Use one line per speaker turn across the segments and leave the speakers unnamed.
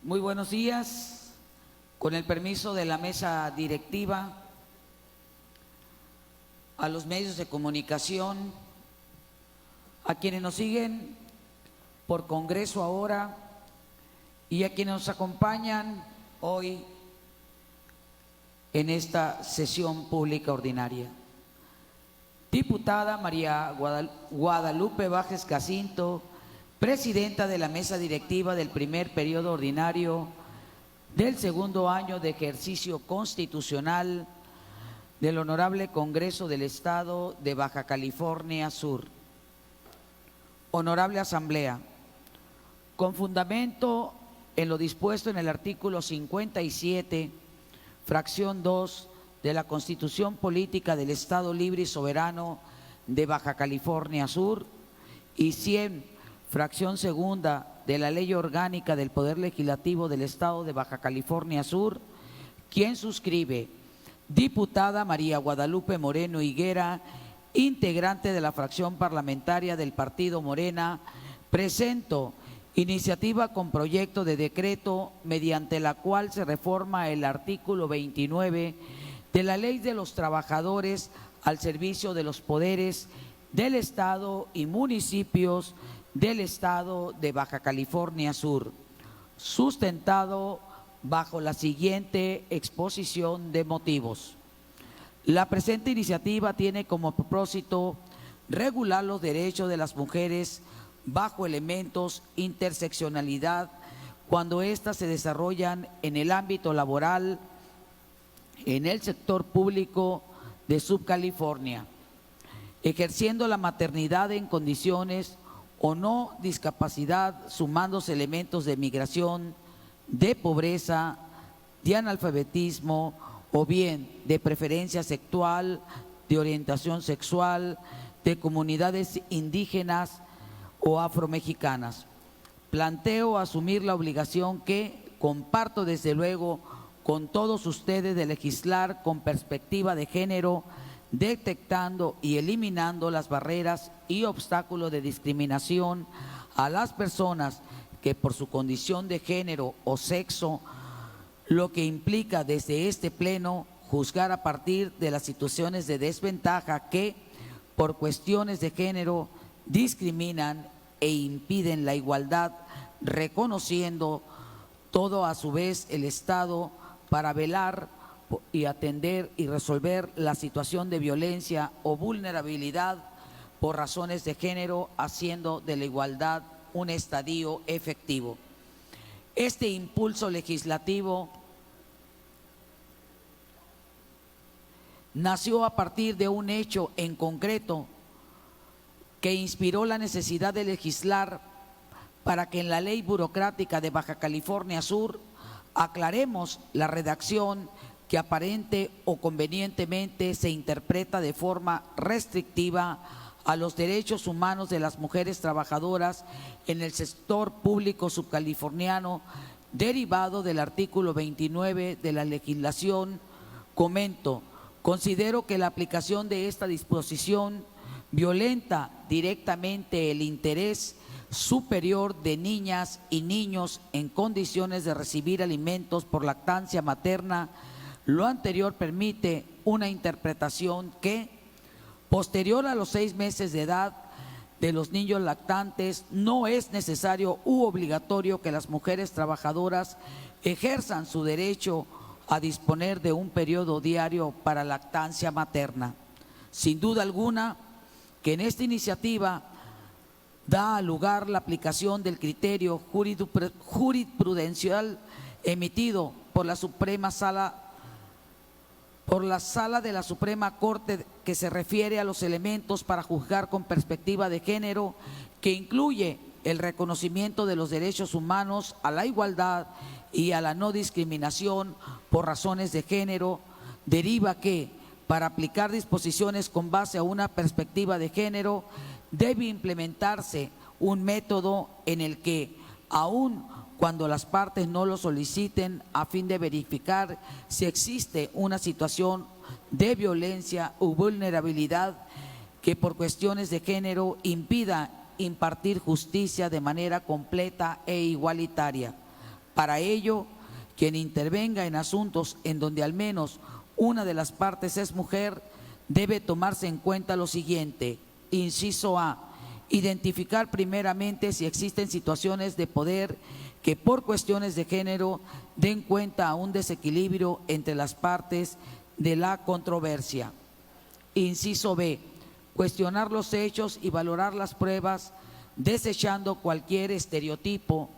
Muy buenos días. Con el permiso de la mesa directiva, a los medios de comunicación, a quienes nos siguen por Congreso Ahora y a quienes nos acompañan hoy en esta sesión pública ordinaria. Diputada María Guadalupe Bajes Jacinto, presidenta de la mesa directiva del primer periodo ordinario del segundo año de ejercicio constitucional del Honorable Congreso del Estado de Baja California Sur. Honorable Asamblea, con fundamento en lo dispuesto en el artículo 57, fracción 2 de la Constitución Política del Estado Libre y Soberano de Baja California Sur y 100, fracción segunda de la Ley Orgánica del Poder Legislativo del Estado de Baja California Sur, quien suscribe, diputada María Guadalupe Moreno Higuera, integrante de la fracción parlamentaria del Partido Morena, presento iniciativa con proyecto de decreto mediante la cual se reforma el artículo 29 de la Ley de los Trabajadores al servicio de los poderes del Estado y municipios del Estado de Baja California Sur, sustentado bajo la siguiente exposición de motivos. La presente iniciativa tiene como propósito regular los derechos de las mujeres bajo elementos interseccionalidad cuando éstas se desarrollan en el ámbito laboral, en el sector público de Subcalifornia, ejerciendo la maternidad en condiciones o no discapacidad, sumándose elementos de migración, de pobreza, de analfabetismo o bien de preferencia sexual, de orientación sexual, de comunidades indígenas o afromexicanas. Planteo asumir la obligación que comparto desde luego con todos ustedes de legislar con perspectiva de género, detectando y eliminando las barreras y obstáculos de discriminación a las personas que por su condición de género o sexo, lo que implica desde este pleno juzgar a partir de las situaciones de desventaja que por cuestiones de género discriminan e impiden la igualdad, reconociendo todo a su vez el Estado para velar y atender y resolver la situación de violencia o vulnerabilidad por razones de género, haciendo de la igualdad un estadio efectivo. Este impulso legislativo nació a partir de un hecho en concreto que inspiró la necesidad de legislar para que en la ley burocrática de Baja California Sur aclaremos la redacción que aparente o convenientemente se interpreta de forma restrictiva a los derechos humanos de las mujeres trabajadoras en el sector público subcaliforniano, derivado del artículo 29 de la legislación. Comento, considero que la aplicación de esta disposición violenta directamente el interés superior de niñas y niños en condiciones de recibir alimentos por lactancia materna. Lo anterior permite una interpretación que, posterior a los 6 meses de edad de los niños lactantes, no es necesario u obligatorio que las mujeres trabajadoras ejerzan su derecho a disponer de un periodo diario para lactancia materna. Sin duda alguna que en esta iniciativa da lugar la aplicación del criterio jurisprudencial emitido por la Sala de la Suprema Corte, que se refiere a los elementos para juzgar con perspectiva de género, que incluye el reconocimiento de los derechos humanos a la igualdad y a la no discriminación por razones de género. Deriva que, para aplicar disposiciones con base a una perspectiva de género, debe implementarse un método en el que, aun cuando las partes no lo soliciten, a fin de verificar si existe una situación de violencia o vulnerabilidad que por cuestiones de género impida impartir justicia de manera completa e igualitaria. Para ello, quien intervenga en asuntos en donde al menos una de las partes es mujer, debe tomarse en cuenta lo siguiente. Inciso A. Identificar primeramente si existen situaciones de poder que por cuestiones de género den cuenta a un desequilibrio entre las partes de la controversia. Inciso B. Cuestionar los hechos y valorar las pruebas, desechando cualquier estereotipo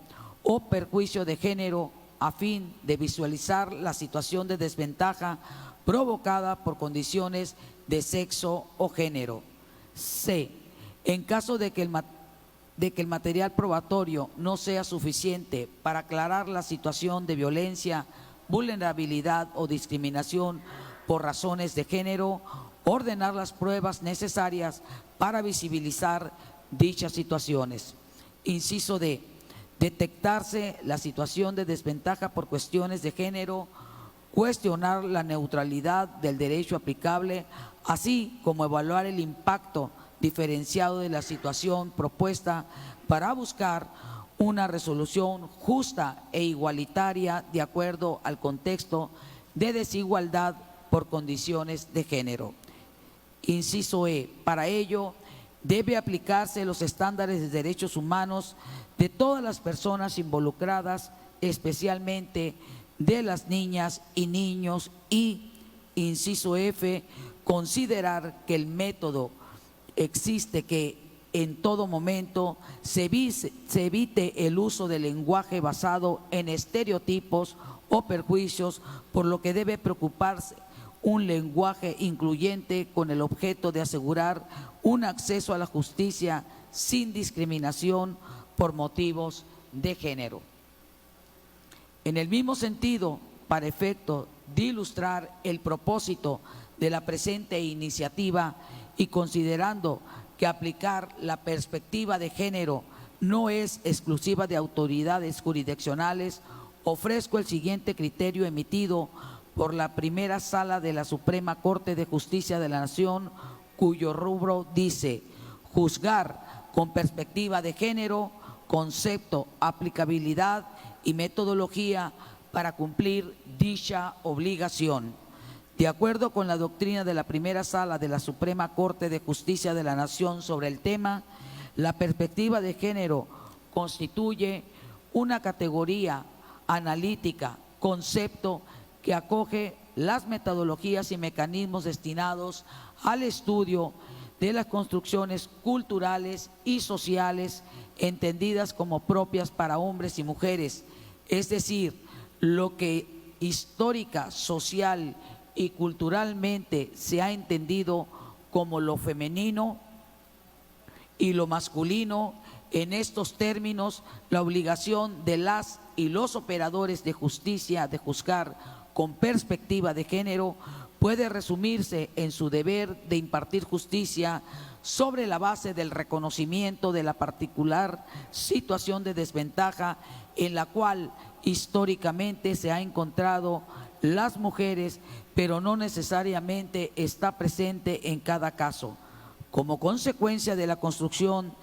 o perjuicio de género a fin de visualizar la situación de desventaja provocada por condiciones de sexo o género. C. En caso de que el material probatorio no sea suficiente para aclarar la situación de violencia, vulnerabilidad o discriminación por razones de género, ordenar las pruebas necesarias para visibilizar dichas situaciones. Inciso D. Detectarse la situación de desventaja por cuestiones de género, cuestionar la neutralidad del derecho aplicable, así como evaluar el impacto diferenciado de la situación propuesta para buscar una resolución justa e igualitaria de acuerdo al contexto de desigualdad por condiciones de género. Inciso E. Para ello, debe aplicarse los estándares de derechos humanos de todas las personas involucradas, especialmente de las niñas y niños, y, inciso F, considerar que el método existe que en todo momento se evite el uso del lenguaje basado en estereotipos o perjuicios, por lo que debe preocuparse un lenguaje incluyente con el objeto de asegurar un acceso a la justicia sin discriminación por motivos de género. En el mismo sentido, para efecto de ilustrar el propósito de la presente iniciativa y considerando que aplicar la perspectiva de género no es exclusiva de autoridades jurisdiccionales, ofrezco el siguiente criterio emitido por la primera sala de la Suprema Corte de Justicia de la Nación, cuyo rubro dice: juzgar con perspectiva de género, concepto, aplicabilidad y metodología para cumplir dicha obligación. De acuerdo con la doctrina de la primera sala de la Suprema Corte de Justicia de la Nación sobre el tema, la perspectiva de género constituye una categoría analítica, concepto que acoge las metodologías y mecanismos destinados al estudio de las construcciones culturales y sociales entendidas como propias para hombres y mujeres, es decir, lo que histórica, social y culturalmente se ha entendido como lo femenino y lo masculino. En estos términos, la obligación de las y los operadores de justicia de juzgar con perspectiva de género puede resumirse en su deber de impartir justicia sobre la base del reconocimiento de la particular situación de desventaja en la cual históricamente se ha encontrado las mujeres, pero no necesariamente está presente en cada caso. Como consecuencia de la construcción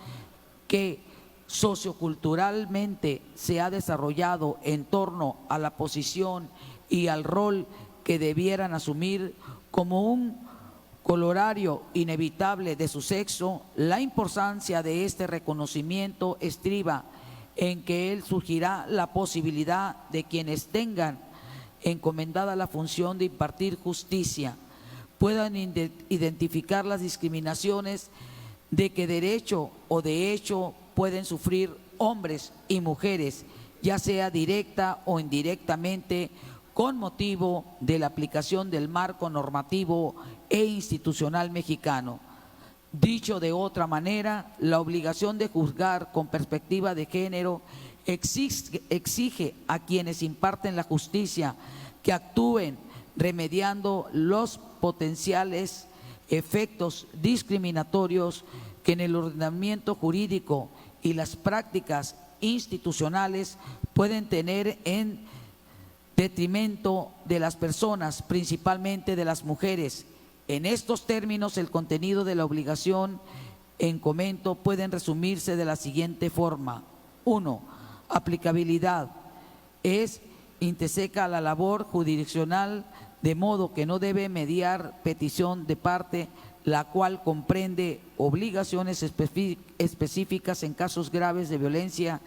que socioculturalmente se ha desarrollado en torno a la posición y al rol que debieran asumir como un corolario inevitable de su sexo, la importancia de este reconocimiento estriba en que él surgirá la posibilidad de quienes tengan encomendada la función de impartir justicia puedan identificar las discriminaciones de que derecho o de hecho pueden sufrir hombres y mujeres, ya sea directa o indirectamente, con motivo de la aplicación del marco normativo e institucional mexicano. Dicho de otra manera, la obligación de juzgar con perspectiva de género exige a quienes imparten la justicia que actúen remediando los potenciales efectos discriminatorios que en el ordenamiento jurídico y las prácticas institucionales pueden tener en detrimento de las personas, principalmente de las mujeres. En estos términos, el contenido de la obligación en comento pueden resumirse de la siguiente forma. 1. Aplicabilidad. es intrínseca a la labor jurisdiccional, de modo que no debe mediar petición de parte, la cual comprende obligaciones específicas en casos graves de violencia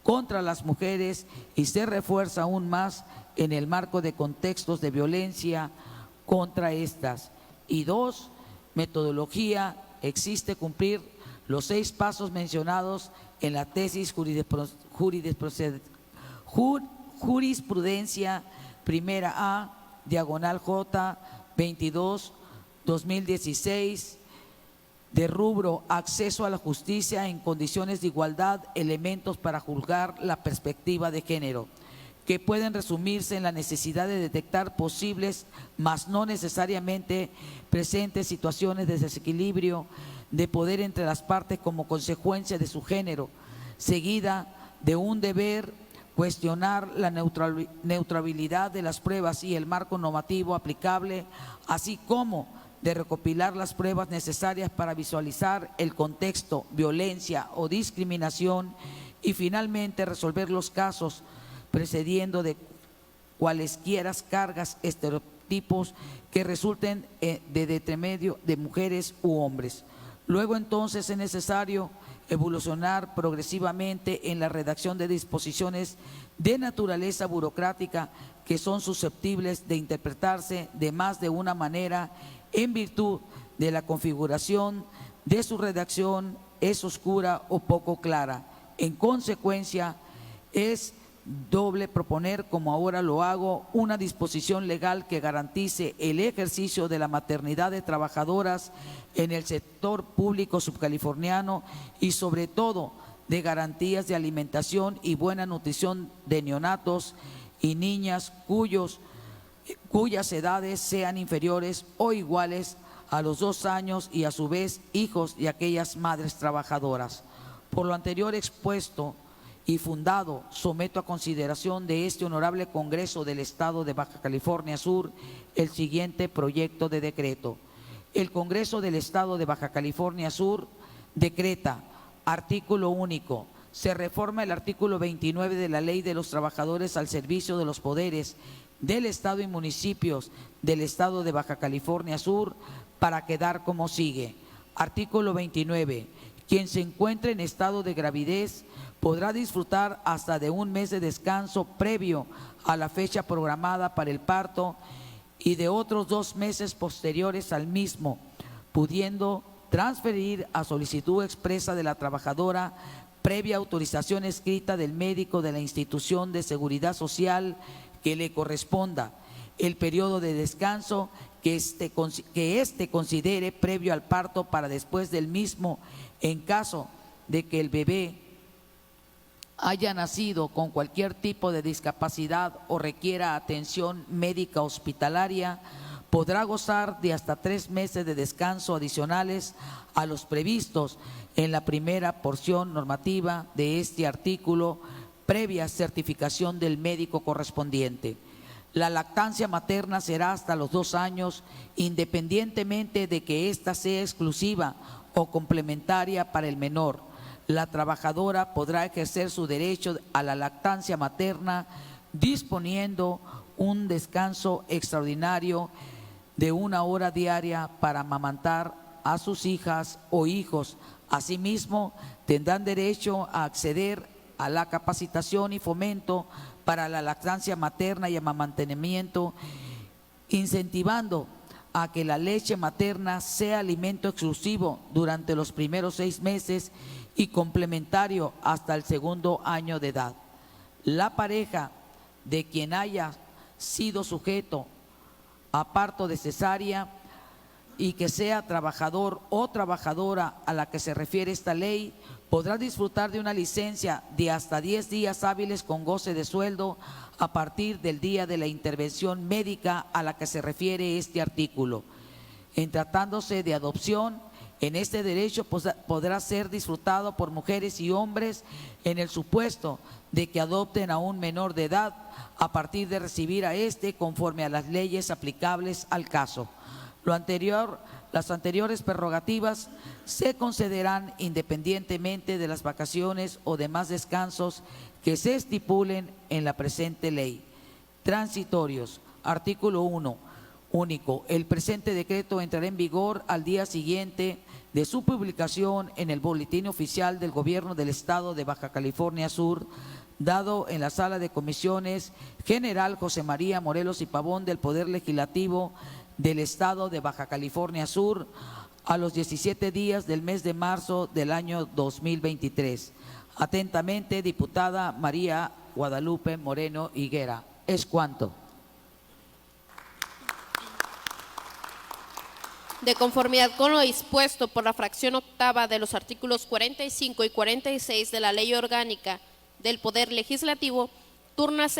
contra las mujeres y se refuerza aún más en el marco de contextos de violencia contra estas. Y dos, metodología, existe cumplir los 6 pasos mencionados en la tesis jurisprudencia primera A, diagonal J, 22/2016, de rubro acceso a la justicia en condiciones de igualdad, elementos para juzgar la perspectiva de género, que pueden resumirse en la necesidad de detectar posibles, mas no necesariamente presentes, situaciones de desequilibrio de poder entre las partes como consecuencia de su género, seguida de un deber cuestionar la neutralidad de las pruebas y el marco normativo aplicable, así como de recopilar las pruebas necesarias para visualizar el contexto, violencia o discriminación, y finalmente resolver los casos precediendo de cualesquiera cargas, estereotipos que resulten de detrimento de mujeres u hombres. Luego entonces es necesario evolucionar progresivamente en la redacción de disposiciones de naturaleza burocrática que son susceptibles de interpretarse de más de una manera en virtud de la configuración de su redacción es oscura o poco clara. En consecuencia, es doble proponer, como ahora lo hago, una disposición legal que garantice el ejercicio de la maternidad de trabajadoras en el sector público subcaliforniano y sobre todo de garantías de alimentación y buena nutrición de neonatos y niñas cuyas edades sean inferiores o iguales a los 2 años y a su vez hijos de aquellas madres trabajadoras. Por lo anterior expuesto y fundado, someto a consideración de este honorable Congreso del Estado de Baja California Sur el siguiente proyecto de decreto. El Congreso del Estado de Baja California Sur decreta, artículo único, se reforma el artículo 29 de la Ley de los Trabajadores al servicio de los poderes del Estado y municipios del Estado de Baja California Sur para quedar como sigue. Artículo 29. Quien se encuentre en estado de gravidez podrá disfrutar hasta de 1 mes de descanso previo a la fecha programada para el parto y de otros 2 meses posteriores al mismo, pudiendo transferir a solicitud expresa de la trabajadora previa autorización escrita del médico de la institución de seguridad social que le corresponda el periodo de descanso que éste considere previo al parto para después del mismo, en caso de que el bebé haya nacido con cualquier tipo de discapacidad o requiera atención médica hospitalaria, podrá gozar de hasta 3 meses de descanso adicionales a los previstos en la primera porción normativa de este artículo, previa certificación del médico correspondiente. La lactancia materna será hasta los 2 años, independientemente de que ésta sea exclusiva o complementaria para el menor. La trabajadora podrá ejercer su derecho a la lactancia materna disponiendo un descanso extraordinario de 1 hora diaria para amamantar a sus hijas o hijos. Asimismo, tendrán derecho a acceder a la capacitación y fomento para la lactancia materna y amamantamiento, incentivando a que la leche materna sea alimento exclusivo durante los primeros 6 meses y complementario hasta el segundo año de edad. La pareja de quien haya sido sujeto a parto de cesárea y que sea trabajador o trabajadora a la que se refiere esta ley, podrá disfrutar de una licencia de hasta 10 días hábiles con goce de sueldo a partir del día de la intervención médica a la que se refiere este artículo. En tratándose de adopción, en este derecho podrá ser disfrutado por mujeres y hombres en el supuesto de que adopten a un menor de edad a partir de recibir a este conforme a las leyes aplicables al caso. Las anteriores prerrogativas se concederán independientemente de las vacaciones o demás descansos que se estipulen en la presente ley. Transitorios. Artículo 1. Único. El presente decreto entrará en vigor al día siguiente de su publicación en el Boletín Oficial del Gobierno del Estado de Baja California Sur, dado en la Sala de Comisiones General José María Morelos y Pavón del Poder Legislativo del Estado de Baja California Sur, a los 17 días del mes de marzo del año 2023. Atentamente, diputada María Guadalupe Moreno Higuera. ¿Es cuanto?
De conformidad con lo dispuesto por la fracción octava de los artículos 45 y 46 de la Ley Orgánica del Poder Legislativo, túrnase